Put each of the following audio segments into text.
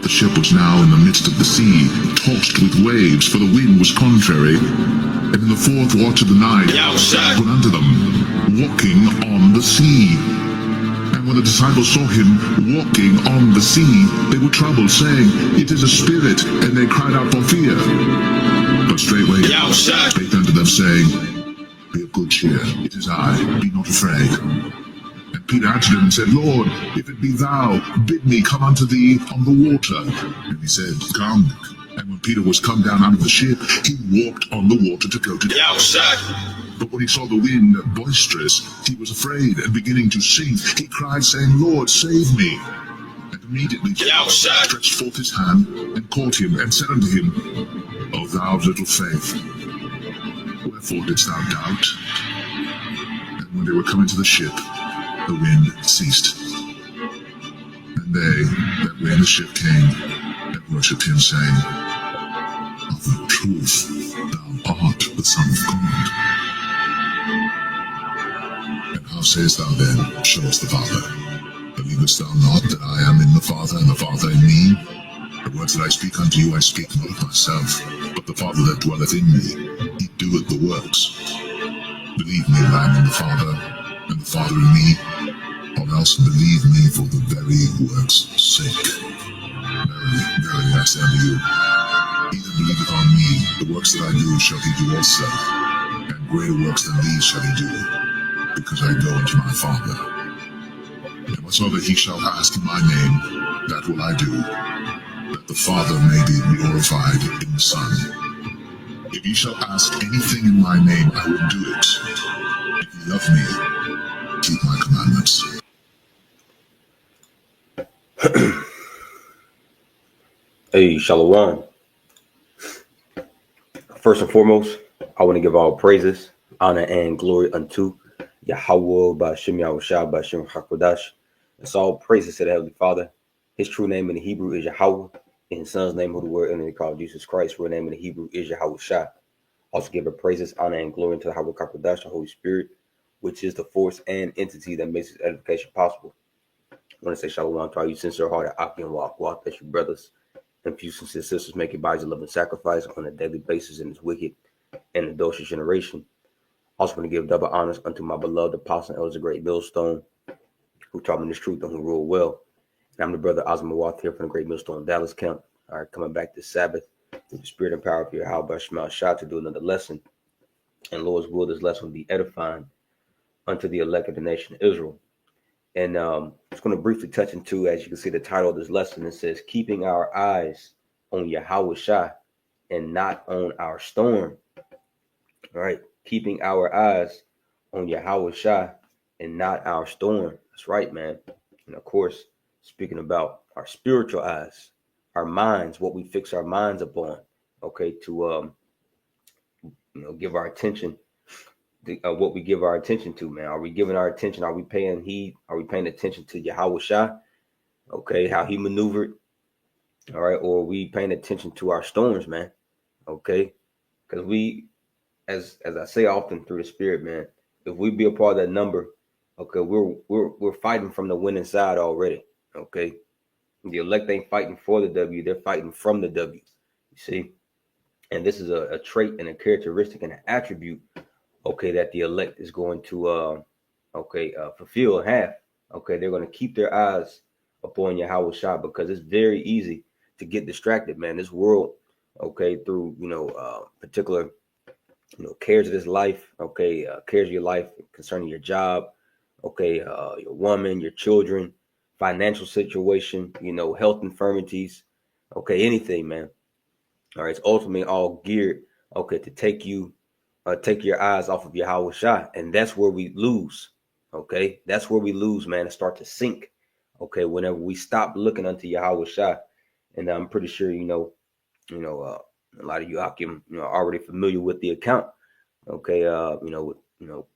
But the ship was now in the midst of the sea, tossed with waves, for the wind was contrary. And in the fourth watch of the night, went unto them, walking on the sea. And when the disciples saw him walking on the sea, they were troubled, saying, It is a spirit, and they cried out for fear. But straightway spake unto them, saying, Be of good cheer, it is I, be not afraid. And Peter answered him and said, Lord, if it be thou, bid me come unto thee on the water. And he said, Come. And when Peter was come down out of the ship, he walked on the water to go to them. But when he saw the wind boisterous, he was afraid, and beginning to sink, he cried, saying, Lord, save me. And immediately Jesus stretched forth his hand, and caught him, and said unto him, O thou of little faith, wherefore didst thou doubt? And when they were come into the ship, the wind ceased. And they that were in the ship came, and worshipped him, saying, Of a truth, thou art the Son of God. And how sayest thou then, Show us the Father? Believest thou not that I am in the Father, and the Father in me? The words that I speak unto you, I speak not of myself, but the Father that dwelleth in me, he doeth the works. Believe me that I am in the Father, and the Father in me, or else believe me for the very works' sake. Verily, verily, I say unto you, he that believeth on me, the works that I do shall he do also, and greater works than these shall he do, because I go unto my Father. And whatsoever he shall ask in my name, that will I do, that the Father may be glorified in the Son. If ye shall ask anything in my name, I will do it. If ye love me, keep my commandments. Hey, Shalom. First and foremost, I want to give all praises, honor, and glory unto Yahawah, Ba'ashem Yahawashi, Ba'ashem Hakodash. It's all praises to the Heavenly Father. His true name in the Hebrew is Yahawah. In his son's name, who the word and they call Jesus Christ, real name in the Hebrew is Yahawashi. Also give her praises, honor, and glory unto the Hakodash, the Holy Spirit, which is the force and entity that makes this edification possible. I want to say shalom to all you sincere-hearted Aki and Walk, that's your brothers and few sincere sisters making bodies a living sacrifice on a daily basis in this wicked and adulterous generation. Also want to give double honors unto my beloved apostle and elder Great Millstone, who taught me this truth and who ruled well. And I'm the brother Osmond here from the Great Millstone Dallas camp. All right, coming back this Sabbath through the spirit and power of your Yahawashi Shema Shah to do another lesson. And Lord's will, this lesson will be edifying unto the elect of the nation of Israel. And I'm just going to briefly touch into, as you can see, the title of this lesson. It says, Keeping Our Eyes on Yahawashi and Not on Our Storm. All right, keeping our eyes on Yahawashi and not our storm. That's right, man. And of course, speaking about our spiritual eyes, our minds, what we fix our minds upon, okay, to give our attention. What we give our attention to, man. Are we giving our attention? Are we paying heed? Are we paying attention to Yahawashi? Okay, how he maneuvered. All right, or are we paying attention to our storms, man? Okay, because we, as I say often through the spirit, man, if we be a part of that number, okay, we're fighting from the winning side already. Okay, the elect ain't fighting for the W; they're fighting from the W. You see, and this is a trait and a characteristic and an attribute. Okay, that the elect is going to, fulfill and have. Okay, they're going to keep their eyes upon Yahawashi because it's very easy to get distracted, man. This world, okay, through, particular, cares of this life, okay, cares of your life concerning your job, okay, your woman, your children, financial situation, health infirmities, okay, anything, man. All right, it's ultimately all geared, okay, to take your eyes off of Yahawashi, and that's where we lose. Okay, that's where we lose, man, and start to sink. Okay, whenever we stop looking unto Yahawashi, and I'm pretty sure a lot of you Hakim, are already familiar with the account. Okay,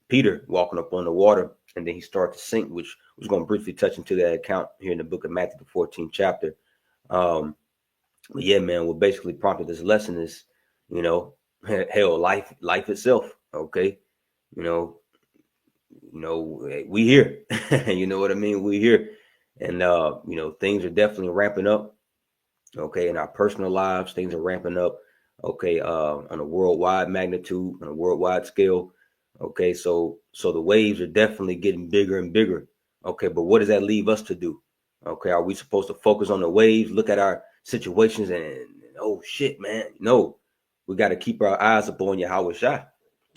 Peter walking up on the water, and then he started to sink, which was going to briefly touch into that account here in the book of Matthew, the 14th chapter. But yeah, man, what basically prompted this lesson is, hell, life itself. Okay, we here. You know what I mean? We here, and things are definitely ramping up. Okay, in our personal lives, things are ramping up. Okay, on a worldwide magnitude, on a worldwide scale. Okay, so the waves are definitely getting bigger and bigger. Okay, but what does that leave us to do? Okay, are we supposed to focus on the waves, look at our situations, and oh shit, man? No, we got to keep our eyes upon Yahawashi.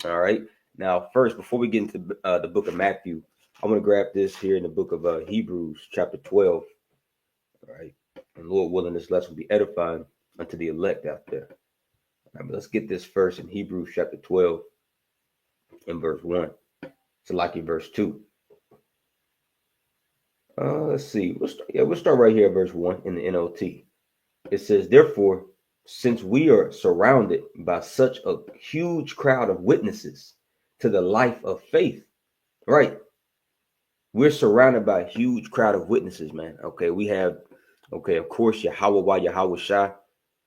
All right. Now, first, before we get into the book of Matthew, I'm going to grab this here in the book of Hebrews, chapter 12. All right. And Lord willing, this lesson will be edifying unto the elect out there. All right, but let's get this first in Hebrews chapter 12 and verse 1. So like in verse 2. Let's see. We'll start right here at verse 1 in the NLT. It says, therefore, since we are surrounded by such a huge crowd of witnesses to the life of faith, right? We're surrounded by a huge crowd of witnesses, man. Okay, we have, okay, of course, Yahawashi,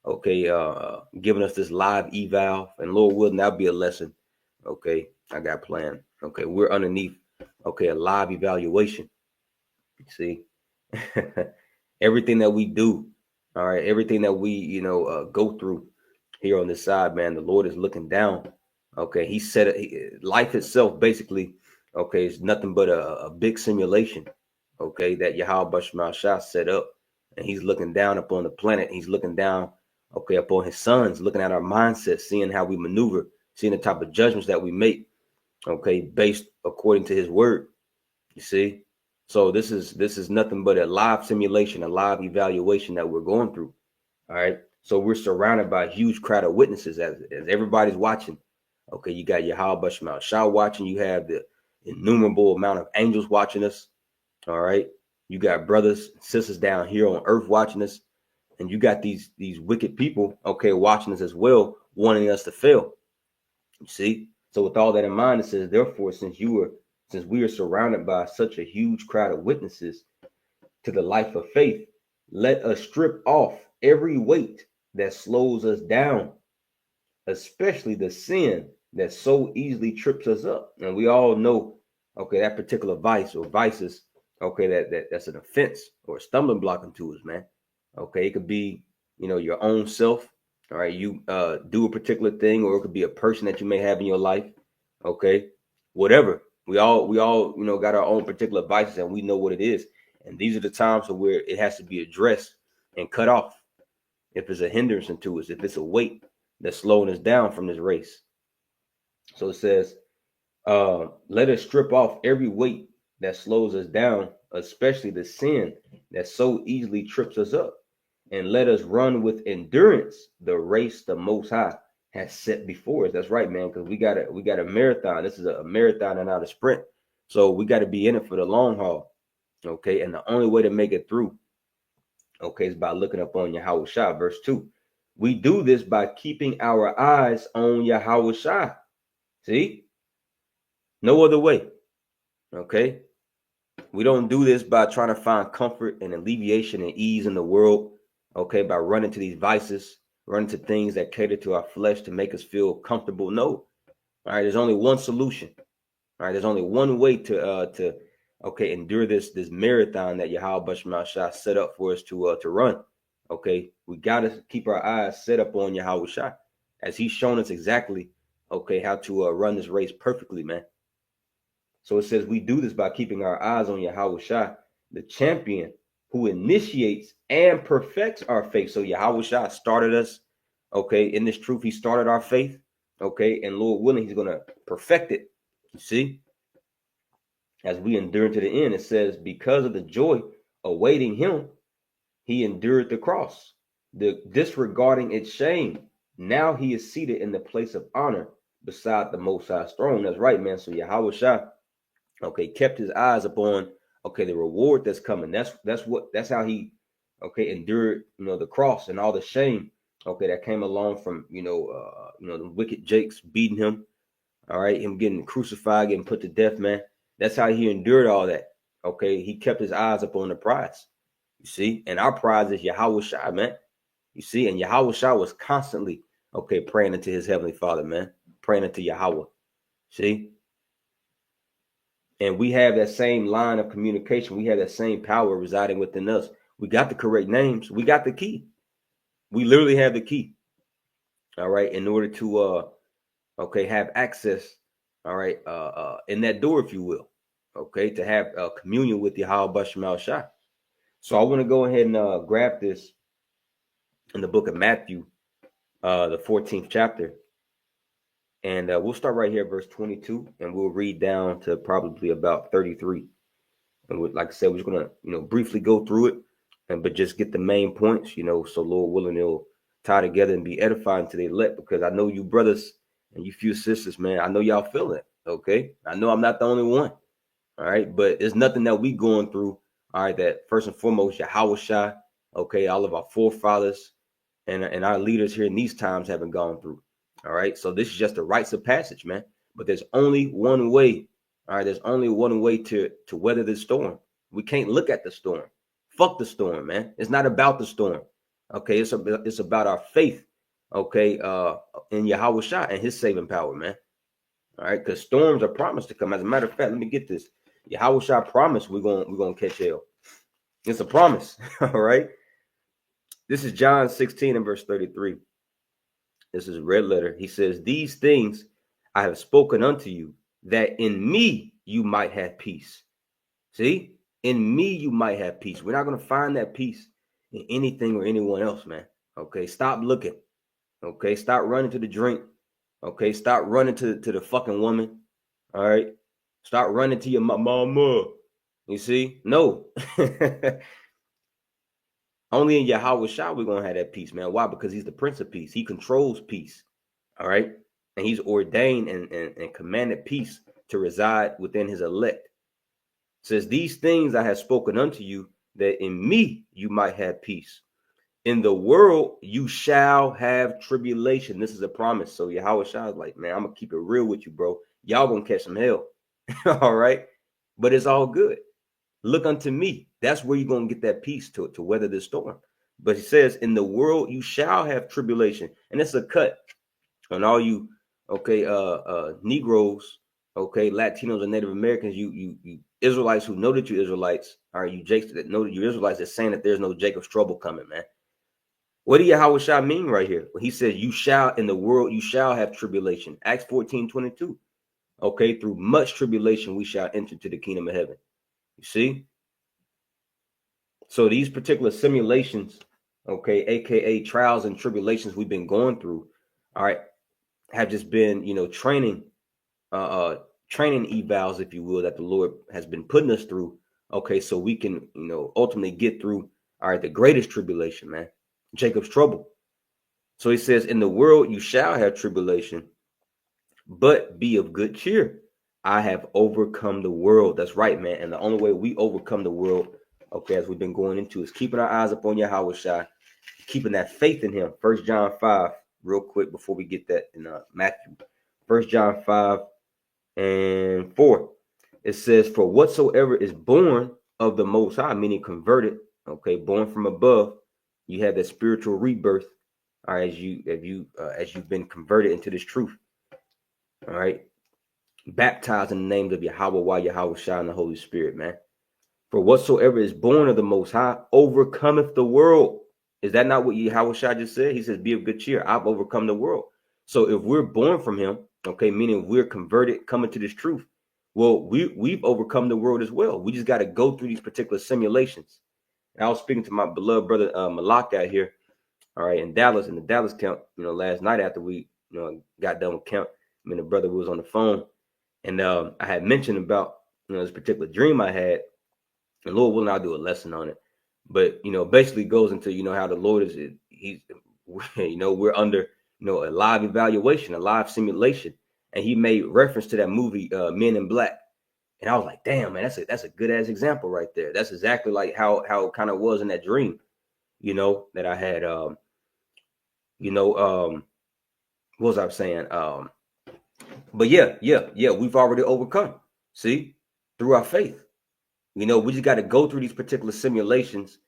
okay, giving us this live eval, and Lord willing, that'll be a lesson. Okay, I got planned. Okay, we're underneath, okay, a live evaluation. You see, everything that we do, all right, everything that we, go through here on this side, man, the Lord is looking down. Okay, He said it, life itself, basically, okay, is nothing but a big simulation. Okay, that Yahawashi set up, and He's looking down upon the planet. He's looking down, okay, upon His sons, looking at our mindset, seeing how we maneuver, seeing the type of judgments that we make. Okay, based according to His word. You see, so this is nothing but a live simulation, a live evaluation that we're going through. All right. So we're surrounded by a huge crowd of witnesses as everybody's watching. Okay, you got Yahawashi watching. You have the innumerable amount of angels watching us. All right. You got brothers and sisters down here on earth watching us. And you got these wicked people, okay, watching us as well, wanting us to fail. You see? So with all that in mind, it says, therefore, since we are surrounded by such a huge crowd of witnesses to the life of faith, let us strip off every weight that slows us down, especially the sin that so easily trips us up. And we all know, okay, that particular vice or vices, okay, that's an offense or a stumbling block unto us, man. Okay, it could be, your own self. All right, you do a particular thing, or it could be a person that you may have in your life. Okay, whatever. We all got our own particular vices, and we know what it is. And these are the times where it has to be addressed and cut off. If it's a hindrance to us, if it's a weight that's slowing us down from this race. So it says, let us strip off every weight that slows us down, especially the sin that so easily trips us up. And let us run with endurance the race the Most High has set before us. That's right, man, because we got a marathon. This is a marathon and not a sprint. So we got to be in it for the long haul. Okay, and the only way to make it through, okay, is by looking up on Yahawashi. Verse 2. We do this by keeping our eyes on Yahawashi. See? No other way. Okay? We don't do this by trying to find comfort and alleviation and ease in the world. Okay, by running to these vices, running to things that cater to our flesh to make us feel comfortable. No. All right, there's only one solution. All right, there's only one way to endure this marathon that Yahawashi set up for us to run. Okay, we gotta keep our eyes set up on Yahawashi, as He's shown us exactly, okay, how to run this race perfectly, man. So it says we do this by keeping our eyes on Yahawashi, the champion who initiates and perfects our faith. So Yahawashi started us, okay, in this truth. He started our faith, okay, and Lord willing, He's gonna perfect it. You see, as we endure to the end, it says, because of the joy awaiting Him, He endured the cross, disregarding its shame. Now He is seated in the place of honor beside the Most High's throne. That's right, man. So Yahawashi, okay, kept His eyes upon, okay, the reward that's coming. That's how He, okay, endured, the cross and all the shame, okay, that came along from, the wicked Jakes beating Him. All right, Him getting crucified, getting put to death, man. That's how He endured all that. Okay, He kept His eyes upon the prize. You see, and our prize is Yahawashi, man. You see, and Yahawashi was constantly, okay, praying unto His Heavenly Father, man, praying unto Yahweh. See, and we have that same line of communication. We have that same power residing within us. We got the correct names. We got the key. We literally have the key. All right, in order to have access, all right, in that door, if you will, okay, to have communion with Yahawashi. So I want to go ahead and grab this in the book of Matthew, the 14th chapter. And we'll start right here, verse 22, and we'll read down to probably about 33. And like I said, we're just going to, briefly go through it, but just get the main points, so Lord willing, it'll tie together and be edifying to the elect, because I know you brothers and you few sisters, man, I know y'all feeling it, okay? I know I'm not the only one, all right? But there's nothing that we going through, all right, that first and foremost, Yahawashi, okay, all of our forefathers and our leaders here in these times haven't gone through. All right. So this is just the rites of passage, man. But there's only one way. All right. There's only one way to weather this storm. We can't look at the storm. Fuck the storm, man. It's not about the storm. Okay. It's about our faith. Okay. In Yahawashi and his saving power, man. All right. Because storms are promised to come. As a matter of fact, let me get this. Yahawashi promised we're gonna catch hell. It's a promise. All right. This is John 16 and verse 33. This is a red letter. He says, "These things I have spoken unto you, that in me you might have peace." See, in me you might have peace. We're not going to find that peace in anything or anyone else, man. Okay, stop looking. Okay, stop running to the drink. Okay, stop running to the fucking woman. All right, stop running to your mama. You see, no. Only in Yahawashi we're going to have that peace, man. Why? Because he's the Prince of Peace. He controls peace. All right. And he's ordained and commanded peace to reside within his elect. It says, "These things I have spoken unto you, that in me you might have peace. In the world you shall have tribulation." This is a promise. So Yahawashi is like, man, I'm going to keep it real with you, bro. Y'all going to catch some hell. All right. But it's all good. Look unto me. That's where you're going to get that peace to weather this storm. But he says, in the world you shall have tribulation. And it's a cut on all you, okay, Negroes, okay, Latinos and Native Americans, you Israelites who know that you're Israelites, all right, you Jakes that know that you're Israelites, that's saying that there's no Jacob's trouble coming, man. What do Yahawashi mean right here? When he says, you shall, in the world you shall have tribulation. Acts 14:22. Okay, through much tribulation we shall enter to the kingdom of heaven. You see? So these particular simulations, okay, aka trials and tribulations we've been going through, all right, have just been, training evals, if you will, that the Lord has been putting us through. Okay, so we can, ultimately get through, all right, the greatest tribulation, man, Jacob's trouble. So he says, in the world you shall have tribulation, but be of good cheer. I have overcome the world. That's right, man. And the only way we overcome the world, okay, as we've been going into, is keeping our eyes up on Yahawashi, keeping that faith in him. 1 John 5, real quick, before we get that in Matthew. 1 John 5 and 4. It says, "For whatsoever is born of the Most High," meaning converted, okay, born from above, you have that spiritual rebirth, all right, as you've been converted into this truth. All right. Baptized in the names of Yahweh, Yahawashi, and the Holy Spirit, man. "For whatsoever is born of the Most High overcometh the world." Is that not what Yahawashi just said? He says, "Be of good cheer. I've overcome the world." So if we're born from him, okay, meaning we're converted, coming to this truth, well, we've overcome the world as well. We just got to go through these particular simulations. And I was speaking to my beloved brother Malak out here, all right, in the Dallas camp, last night after we, got done with camp. I mean, the brother was on the phone. And I had mentioned about, this particular dream I had, and Lord willing, I'll do a lesson on it. But, basically goes into, how the Lord we're under, a live evaluation, a live simulation. And he made reference to that movie, Men in Black. And I was like, damn, man, that's a good ass example right there. That's exactly like how it kind of was in that dream, that I had, what was I saying? But yeah, we've already overcome. See, through our faith. We just got to go through these particular simulations.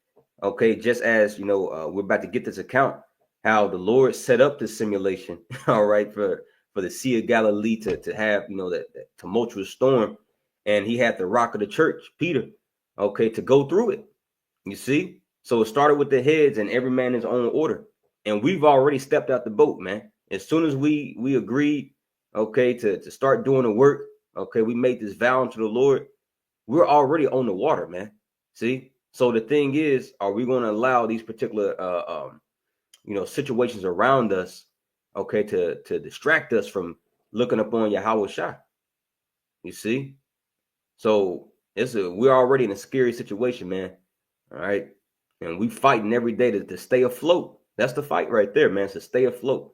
Okay, just as we're about to get this account, how the Lord set up this simulation, all right, for the Sea of Galilee to have that tumultuous storm, and he had the rock of the church, Peter, okay, to go through it. You see, so it started with the heads and every man his own order. And we've already stepped out the boat, man. As soon as we agreed, okay, to start doing the work, okay, we made this vow unto the Lord. We're already on the water, man. See? So the thing is, are we going to allow these particular situations around us, okay, to distract us from looking upon Yahawashi? You see? So we're already in a scary situation, man. All right. And we fighting every day to stay afloat. That's the fight right there, man. To stay afloat.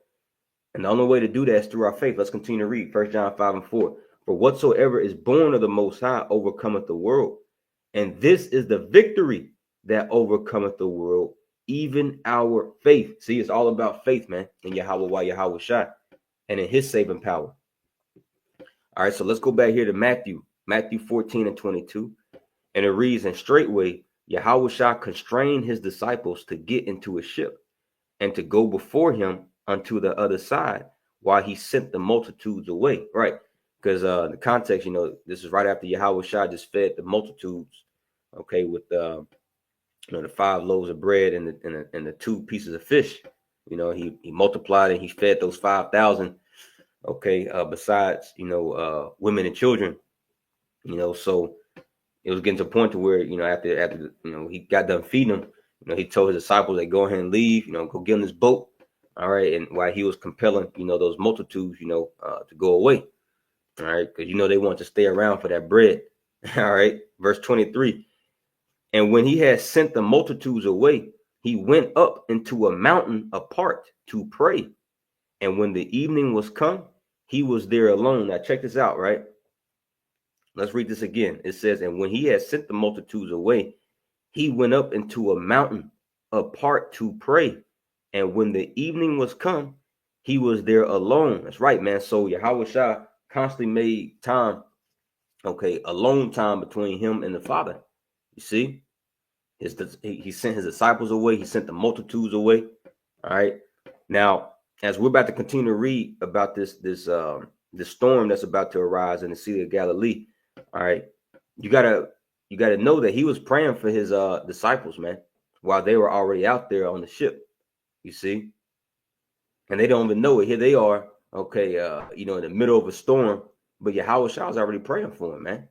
And the only way to do that is through our faith. Let's continue to read 1 John 5:4. For whatsoever is born of the Most High overcometh the world. And this is the victory that overcometh the world, even our faith. See, it's all about faith, man, in Yahawashi and in his saving power. All right, so let's go back here to Matthew 14:22. And it reads, and straightway Yahawashi constrained his disciples to get into a ship and to go before him unto the other side while he sent the multitudes away. Right. Because the context, this is right after Yahawashi just fed the multitudes, okay, with the 5 loaves of bread and the 2 pieces of fish. He multiplied and he fed those 5,000, okay, besides, women and children, so it was getting to a point to where, after he got done feeding them, he told his disciples, they go ahead and leave, go get on this boat. All right. And while he was compelling, those multitudes, to go away. All right. Because, they want to stay around for that bread. All right. Verse 23. And when he had sent the multitudes away, he went up into a mountain apart to pray. And when the evening was come, he was there alone. Now check this out, right? Let's read this again. It says, and when he had sent the multitudes away, he went up into a mountain apart to pray. And when the evening was come, he was there alone. That's right, man. So Yahawashi constantly made time, okay, alone time between him and the Father. You see, he sent his disciples away. He sent the multitudes away. All right. Now, as we're about to continue to read about this storm that's about to arise in the Sea of Galilee, all right, you gotta know that he was praying for his disciples, man, while they were already out there on the ship. You see, and they don't even know it. Here they are, okay, in the middle of a storm, but Yahawashi was already praying for him, man.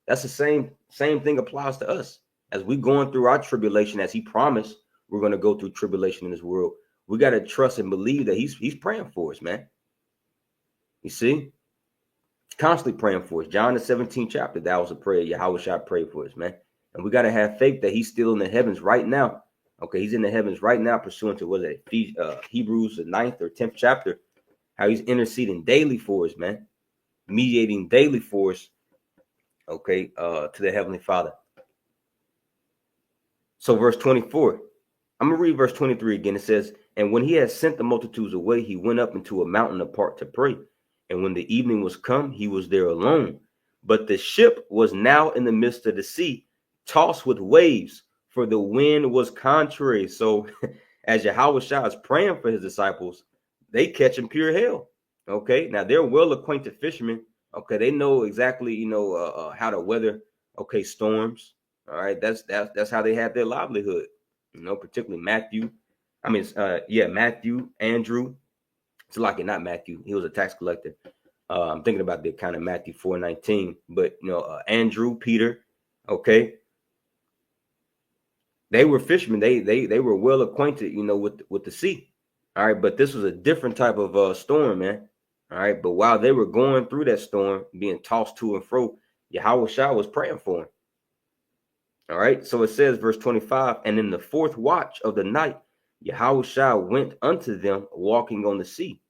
That's the same thing applies to us as we going through our tribulation, as he promised we're going to go through tribulation in this world. We got to trust and believe that he's praying for us, man. You see, constantly praying for us. John the 17th chapter, that was a prayer Yahawashi prayed for us, man. And we got to have faith that he's still in the heavens right now. Okay, he's in the heavens right now, pursuant to Hebrews the 9th or 10th chapter, how he's interceding daily for us, man, mediating daily for us, okay, to the Heavenly Father. So verse 24, I'm going to read verse 23 again. It says, and when he had sent the multitudes away, he went up into a mountain apart to pray. And when the evening was come, he was there alone. But the ship was now in the midst of the sea, tossed with waves, for the wind was contrary. So as Yahawashi is praying for his disciples, they catching pure hell. Okay, now they're well-acquainted fishermen. Okay, they know exactly, how to weather, okay, storms. All right, that's how they have their livelihood. Particularly Matthew. Matthew, Andrew. It's like not Matthew. He was a tax collector. I'm thinking about the kind of Matthew 4:19, but Andrew, Peter. Okay, they were fishermen. They were well acquainted, with the sea. All right, but this was a different type of storm, man. All right, but while they were going through that storm, being tossed to and fro, Yahawashi was praying for him. All right, so it says, verse 25, and in the 4th watch of the night, Yahawashi went unto them walking on the sea.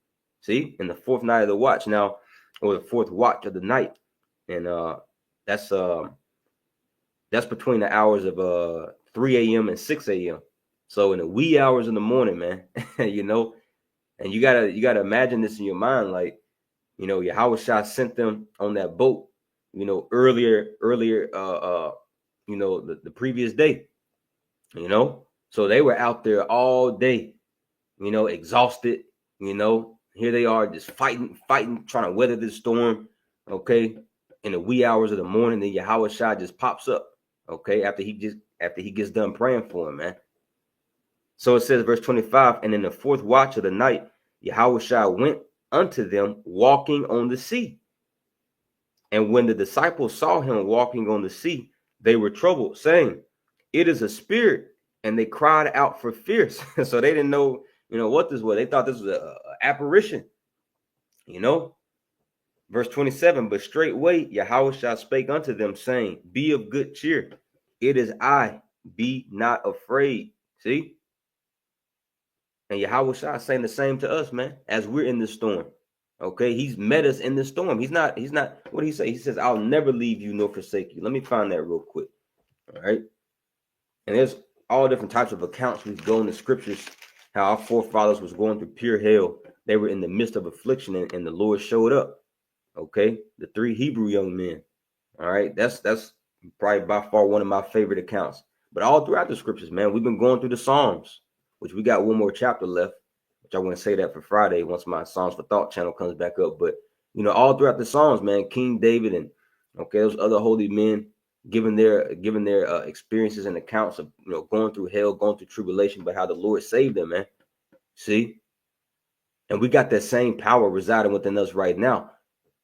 See, in the 4th night of the watch now, or the 4th watch of the night, and that's between the hours of 3 a.m. and 6 a.m. So in the wee hours in the morning, man, and you gotta imagine this in your mind, like, Yahawashi sent them on that boat, earlier, the previous day, so they were out there all day, exhausted, here they are just fighting, trying to weather this storm. Okay. In the wee hours of the morning, then Yahawashi just pops up. Okay. After he gets done praying for him, man. So it says, verse 25, and in the fourth watch of the night, Yahawashi went unto them walking on the sea. And when the disciples saw him walking on the sea, they were troubled, saying, it is a spirit. And they cried out for fear. So they didn't know, what this was. They thought this was an apparition, Verse 27, but straightway Yahawashi spake unto them, saying, be of good cheer. It is I, be not afraid. See? And Yahawashi saying the same to us, man, as we're in the storm. Okay, he's met us in the storm. He's not, what did he say? He says, I'll never leave you nor forsake you. Let me find that real quick. All right. And there's all different types of accounts we go in the scriptures, how our forefathers was going through pure hell. They were in the midst of affliction, and the Lord showed up. Okay, the 3 Hebrew young men. All right, that's probably by far one of my favorite accounts. But all throughout the scriptures, man, we've been going through the Psalms, which we got one more chapter left, which I want to say that for Friday once my Psalms for Thought channel comes back up. But all throughout the Psalms, man, King David and those other holy men giving their experiences and accounts of going through hell, going through tribulation, but how the Lord saved them, man. See, and we got that same power residing within us right now.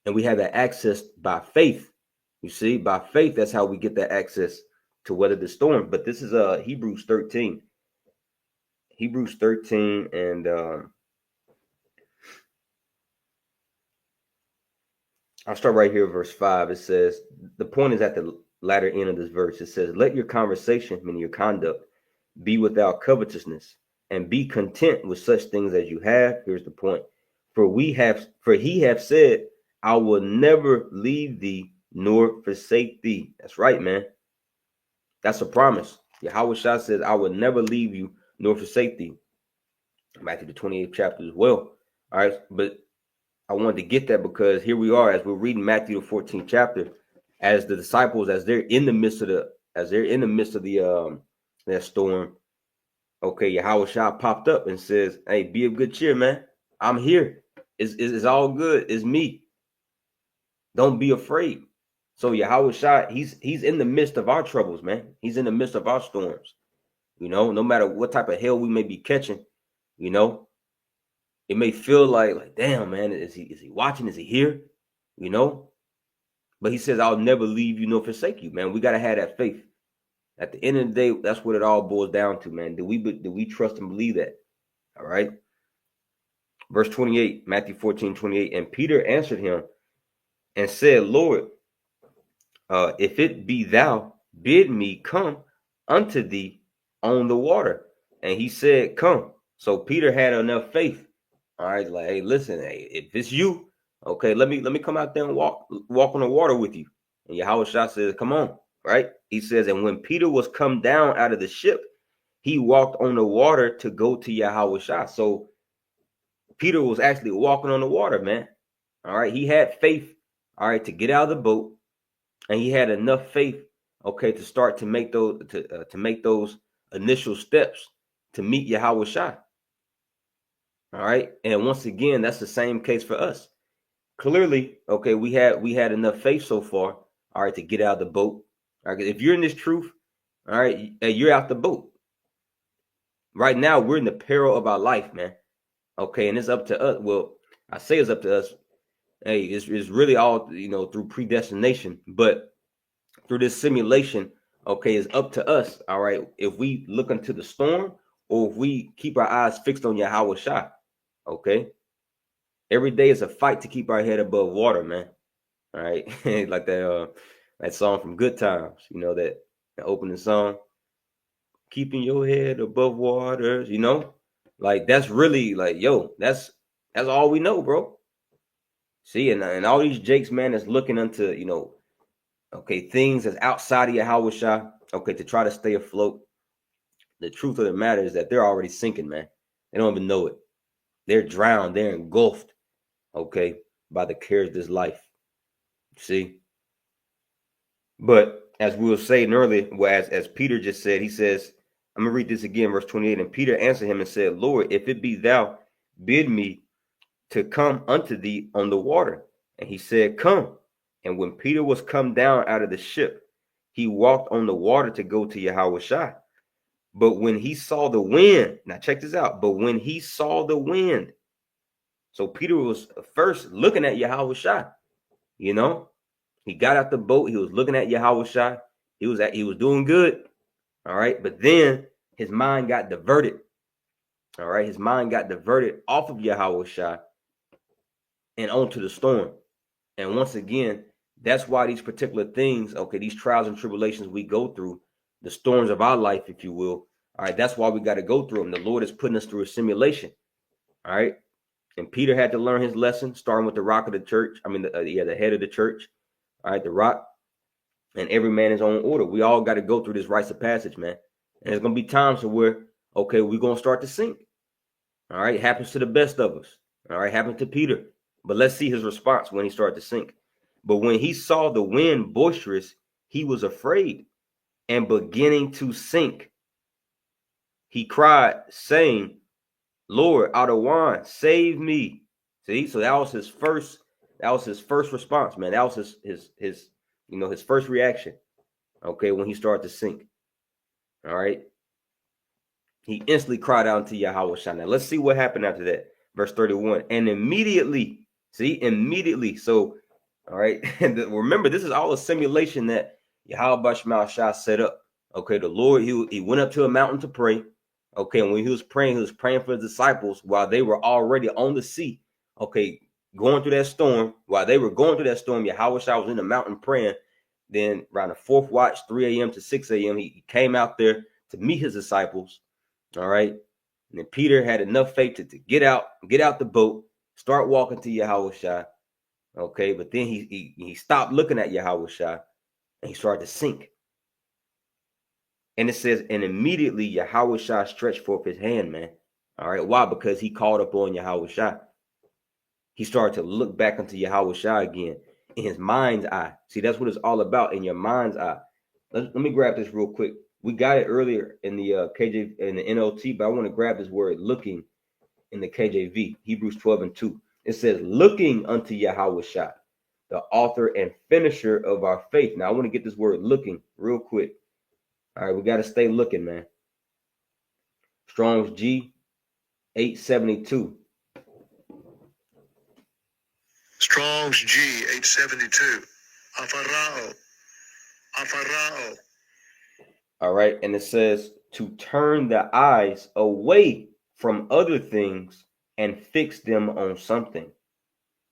And we have that access by faith. You see, by faith, that's how we get that access to weather the storm. But this is Hebrews 13. Hebrews 13, and I'll start right here, verse 5. It says, the point is at the latter end of this verse. It says, let your conversation, meaning your conduct, be without covetousness, and be content with such things as you have. Here's the point. For he have said, I will never leave thee nor forsake thee. That's right, man. That's a promise. Yahawashi says, I will never leave you nor forsake thee. Matthew the 28th chapter as well. All right, but I wanted to get that because here we are as we're reading Matthew the 14th chapter, as the disciples, as they're in the midst of that storm. Okay, Yahawashi popped up and says, hey, be of good cheer, man. I'm here. It's all good. It's me. Don't be afraid. So Yahawashi, he's in the midst of our troubles, man. He's in the midst of our storms. No matter what type of hell we may be catching, it may feel like damn, man, is he watching? Is he here? But he says, I'll never leave you nor forsake you, man. We got to have that faith. At the end of the day, that's what it all boils down to, man. Do we trust and believe that? All right. Verse 28, Matthew 14:28. And Peter answered him and said, Lord, if it be thou, bid me come unto thee on the water. And he said, come. So Peter had enough faith. All right, like, hey, listen, hey, if it's you, okay, let me come out there and walk on the water with you. And Yahawashi says, come on, right? He says, and when Peter was come down out of the ship, he walked on the water to go to Yahawashi. So Peter was actually walking on the water, man. All right, he had faith, all right, to get out of the boat, and he had enough faith, okay, to start to make those initial steps to meet Yahawashi. All right, and once again, that's the same case for us. Clearly, okay, we had enough faith so far, all right, to get out of the boat. All right, if you're in this truth, all right, you're out the boat. Right now, we're in the peril of our life, man. Okay, and it's up to us. Well, I say it's up to us. Hey, it's really all through predestination, but through this simulation, okay, it's up to us. All right, if we look into the storm or if we keep our eyes fixed on Yahawashi. Okay, every day is a fight to keep our head above water, man. All right, like that song from Good Times, that opening song, keeping your head above waters. Like that's really like, yo, that's all we know, bro. See, and all these jakes, man, that's looking into okay, things that's outside of Yahawashi, okay, to try to stay afloat. The truth of the matter is that they're already sinking, man. They don't even know it. They're drowned. They're engulfed, okay, by the cares of this life. See? But as we were saying earlier, as Peter just said, he says, I'm going to read this again, verse 28. And Peter answered him and said, Lord, if it be thou, bid me to come unto thee on the water. And he said, come. And when Peter was come down out of the ship, he walked on the water to go to Yahawashi. But when he saw the wind, now check this out. But when he saw the wind, so Peter was first looking at Yahawashi, you know, he got out the boat. He was looking at Yahawashi. He was doing good. All right. But then his mind got diverted. All right. His mind got diverted off of Yahawashi and onto the storm. And once again, that's why these particular things, okay, these trials and tribulations we go through, the storms of our life, if you will, all right, that's why we got to go through them. The Lord is putting us through a simulation, all right? And Peter had to learn his lesson, starting with the rock of the church. I mean, the head of the church, all right, the rock, and every man his own order. We all got to go through this rites of passage, man. And there's going to be times where, okay, we're going to start to sink, all right? It happens to the best of us, all right? It happened to Peter. But let's see his response when he started to sink. But when he saw the wind boisterous, he was afraid, and beginning to sink, he cried, saying, Lord, out of wine, save me. See, so that was his first response, man. That was his first reaction. Okay, when he started to sink. All right. He instantly cried out to Yahawashi. Now let's see what happened after that. Verse 31. And immediately. So, all right. And remember, this is all a simulation that Yahawashi set up. Okay, the Lord, he went up to a mountain to pray. Okay, and when he was praying for his disciples while they were already on the sea. Okay, going through that storm. While they were going through that storm, Yahawashi was in the mountain praying. Then around the fourth watch, 3 a.m. to 6 a.m., he came out there to meet his disciples. All right. And then Peter had enough faith to get out the boat, start walking to Yahawashi. Okay, but then he stopped looking at Yahawashi and he started to sink. And it says, and immediately Yahawashi stretched forth his hand, man. All right, why? Because he called upon Yahawashi. He started to look back into Yahawashi again in his mind's eye. See, that's what it's all about, in your mind's eye. Let me grab this real quick. We got it earlier in the KJ in the NLT, but I want to grab this word looking in the KJV, Hebrews 12:2. It says, looking unto Yahawashi, the author and finisher of our faith. Now, I want to get this word looking real quick. All right, we got to stay looking, man. Strong's G 872. Strong's G 872. Afarao. All right, and it says to turn the eyes away from other things and fix them on something.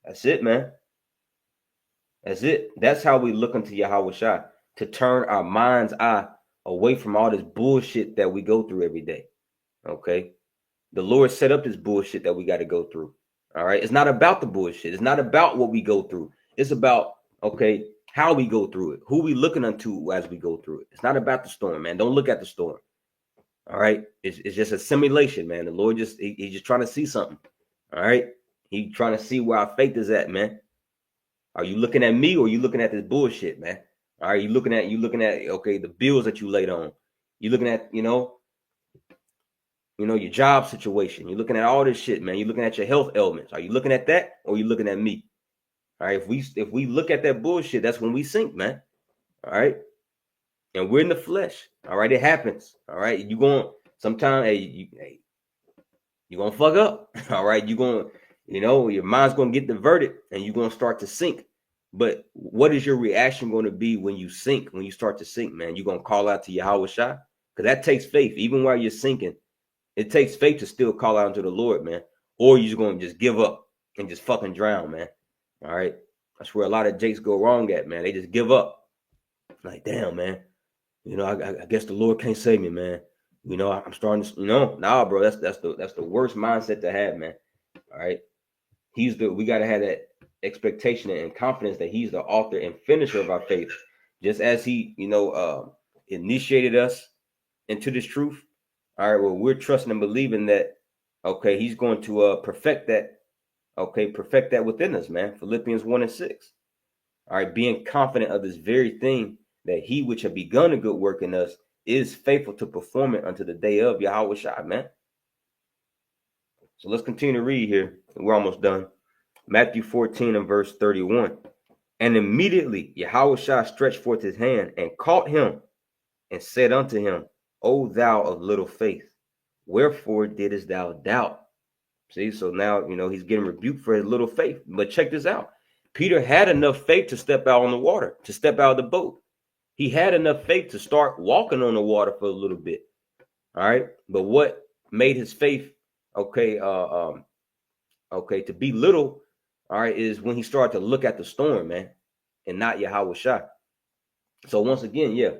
That's it, man. That's it. That's how we look into Yahawashi, to turn our mind's eye away from all this bullshit that we go through every day. Okay. The Lord set up this bullshit that we got to go through. All right. It's not about the bullshit. It's not about what we go through. It's about, okay, how we go through it, who we looking unto as we go through it. It's not about the storm, man. Don't look at the storm. All right. It's just a simulation, man. The Lord he's just trying to see something. All right. He's trying to see where our faith is at, man. Are you looking at me or are you looking at this bullshit, man? All right, you looking at okay, the bills that you laid on. You looking at, your job situation. You're looking at all this shit, man. You're looking at your health ailments. Are you looking at that or are you looking at me? All right, if we look at that bullshit, that's when we sink, man. All right. And we're in the flesh. All right, it happens. All right. You going sometimes, you're gonna fuck up. All right, you're gonna, your mind's gonna get diverted and you're gonna start to sink. But what is your reaction going to be when you sink, when you start to sink, man? You're going to call out to Yahawashi? Because that takes faith. Even while you're sinking, it takes faith to still call out to the Lord, man. Or you're going to just give up and just fucking drown, man. All right? That's where a lot of jakes go wrong at, man. They just give up. Like, damn, man. I guess the Lord can't save me, man. I'm starting to, nah, bro. That's the worst mindset to have, man. All right? We got to have that expectation and confidence that he's the author and finisher of our faith, just as he initiated us into this truth. All right, well, we're trusting and believing that, okay, he's going to perfect that within us, man. Philippians 1:6. All right, being confident of this very thing, that he which have begun a good work in us is faithful to perform it unto the day of Yahawashi, man. So let's continue to read here. We're almost done. Matthew 14 and verse 31. And immediately Yahawashi stretched forth his hand and caught him and said unto him, O thou of little faith, wherefore didst thou doubt? See, so now, he's getting rebuked for his little faith. But check this out. Peter had enough faith to step out on the water, to step out of the boat. He had enough faith to start walking on the water for a little bit. All right. But what made his faith, to be little, all right, is when he started to look at the storm, man, and not Yahawashi. So once again, yeah,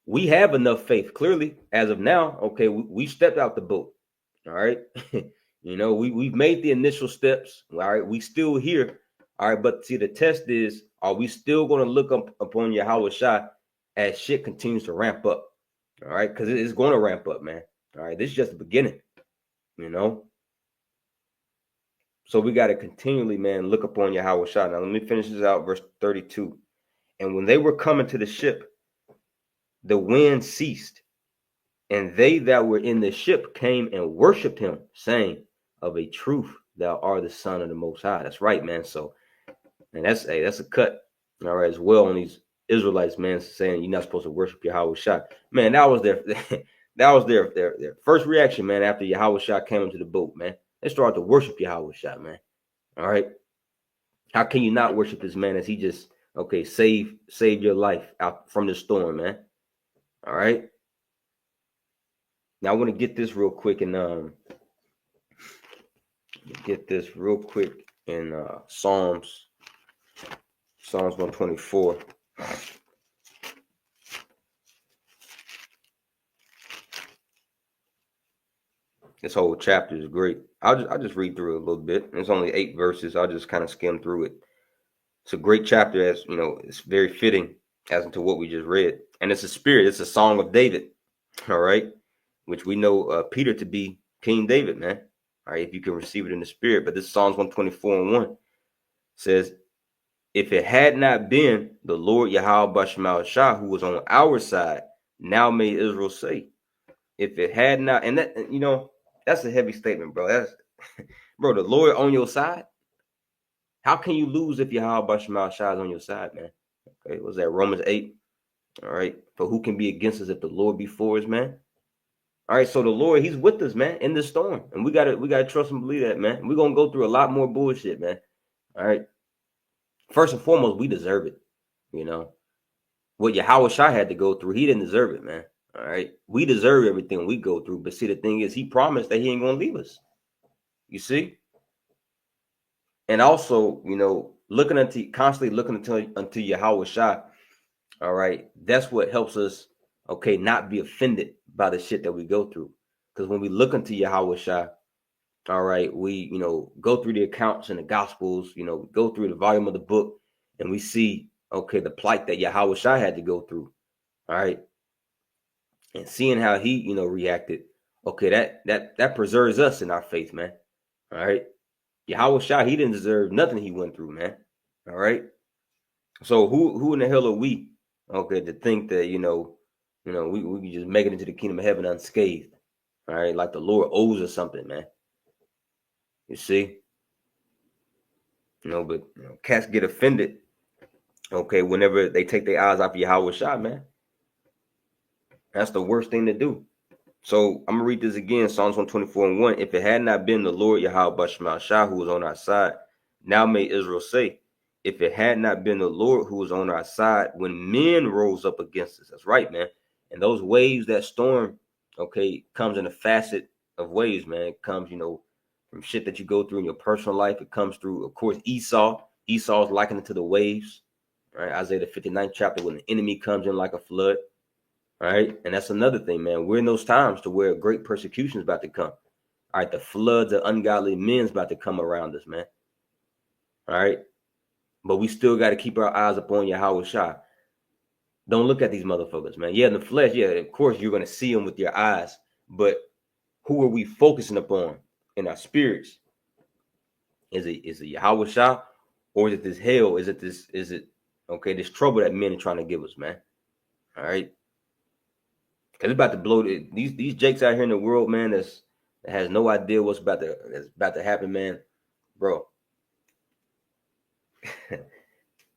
we have enough faith, clearly, as of now. Okay, we stepped out the boat. All right. We've made the initial steps. All right, we still here. All right, but see, the test is, are we still going to look upon Yahawashi as shit continues to ramp up? All right, because it's going to ramp up, man. All right, this is just the beginning, So we got to continually, man, look upon Yahawashi. Now, let me finish this out, verse 32. And when they were coming to the ship, the wind ceased, and they that were in the ship came and worshipped him, saying, of a truth, thou art the Son of the Most High. That's right, man. So, and that's a cut, all right, as well on these Israelites, man, saying you're not supposed to worship Yahawashi. Man, that was their first reaction, man, after Yahawashi came into the boat, man. They started to worship Yahawashi, man. All right. How can you not worship this man as he just, save your life out from the storm, man? All right. Now I want to get this real quick and in Psalms 124. This whole chapter is great. I'll just read through it a little bit. It's only 8 verses. I'll just kind of skim through it. It's a great chapter, as it's very fitting as into what we just read. And it's a spirit. It's a song of David. All right, which we know Peter to be King David, man. All right, if you can receive it in the spirit. But this Psalms 124:1 says, if it had not been the Lord Yahawashi who was on our side, now may Israel say. If it had not, and that, that's a heavy statement, bro. That's bro, the Lord on your side. How can you lose if Yahawashi is on your side, man? Okay, what's that? Romans 8. All right. For who can be against us if the Lord be for us, man? All right, so the Lord, he's with us, man, in this storm. And we gotta trust and believe that, man. We're gonna go through a lot more bullshit, man. All right. First and foremost, we deserve it. What Yahawashi had to go through, he didn't deserve it, man. All right. We deserve everything we go through. But see, the thing is, he promised that he ain't gonna leave us. You see? And also, constantly looking unto Yahawashi. All right. That's what helps us, not be offended by the shit that we go through. Because when we look unto Yahawashi, all right, we, go through the accounts and the gospels, go through the volume of the book, and we see, the plight that Yahawashi had to go through. All right. And seeing how he, reacted, that preserves us in our faith, man. All right. Yahawashi, he didn't deserve nothing he went through, man. All right. So who in the hell are we, to think that, we can just make it into the kingdom of heaven unscathed. All right. Like the Lord owes us something, man. You see? But cats get offended, whenever they take their eyes off Yahawashi, man. That's the worst thing to do. So I'm going to read this again, Psalms 124:1. If it had not been the Lord Yahawashi who was on our side, now may Israel say, if it had not been the Lord who was on our side when men rose up against us. That's right, man. And those waves, that storm, comes in a facet of ways, man. It comes, from shit that you go through in your personal life. It comes through, of course, Esau. Esau's likened it to the waves, right? Isaiah the 59th chapter, when the enemy comes in like a flood, right? And that's another thing, man. We're in those times to where great persecution is about to come. All right, the floods of ungodly men is about to come around us, man. All right, but we still got to keep our eyes upon Yahawashi. Don't look at these motherfuckers, man. Yeah, in the flesh, yeah, of course you're gonna see them with your eyes, but who are we focusing upon in our spirits? Is it Yahawashi, or is it this hell? Is it this trouble that men are trying to give us, man? All right, because it's about to blow. These jakes out here in the world, man, that has no idea that's about to happen, man, bro.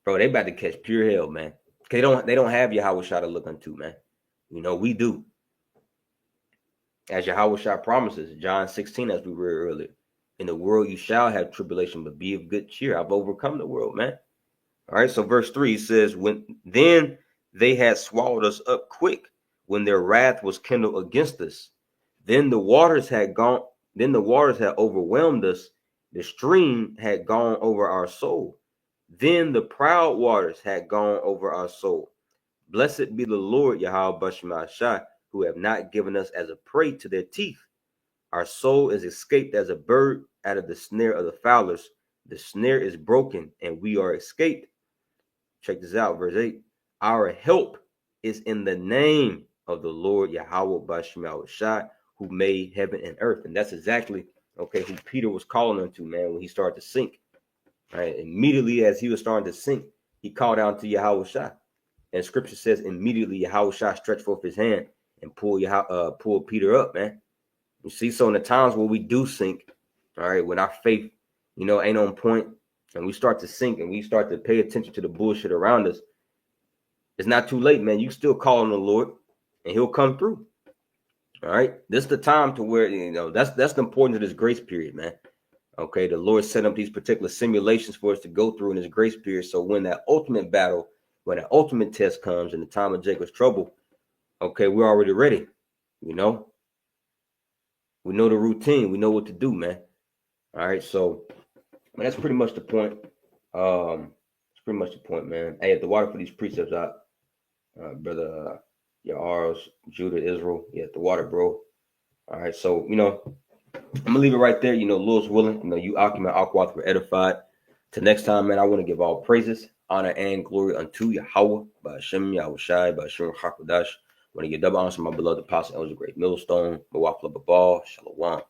Bro, they about to catch pure hell, man. They don't have Yahawashi to look unto, man. We do. As Yahawashi promises, John 16, as we read earlier, in the world you shall have tribulation, but be of good cheer. I've overcome the world, man. All right, so verse 3 says, then they had swallowed us up quick when their wrath was kindled against us. Then the waters had overwhelmed us. The stream had gone over our soul. Then the proud waters had gone over our soul. Blessed be the Lord, Yahawashi, who have not given us as a prey to their teeth. Our soul is escaped as a bird out of the snare of the fowlers. The snare is broken, and we are escaped. Check this out, verse 8. Our help is in the name of the Lord Yahawashi, who made heaven and earth. And that's exactly, okay, who Peter was calling unto, man, when he started to sink. Right? Immediately as he was starting to sink, he called out to Yahawashi. And scripture says immediately Yahawashi stretched forth his hand and pulled Peter up, man. You see, so in the times where we do sink, all right, when our faith, ain't on point, and we start to sink and we start to pay attention to the bullshit around us, it's not too late, man. You still call on the Lord and he'll come through. All right. This is the time to where, that's the importance of this grace period, man. Okay. The Lord set up these particular simulations for us to go through in this grace period. So when that ultimate battle, when that ultimate test comes in the time of Jacob's trouble, okay, we're already ready. We know the routine. We know what to do, man. All right. So that's pretty much the point. It's pretty much the point, man. Hey, at the water for these precepts out, brother Yahawashi, Judah, Israel. Yeah, at the water, bro. All right. So, I'm gonna leave it right there. Lord's willing. You Akuman Akwath were edified. Till next time, man, I want to give all praises, honor, and glory unto Yahweh, by Hashem, Yahawashi, by Hashem Hakodash. I want to give double honor to my beloved apostle, Elder Great Millstone, Mawafla Babal, Shalom.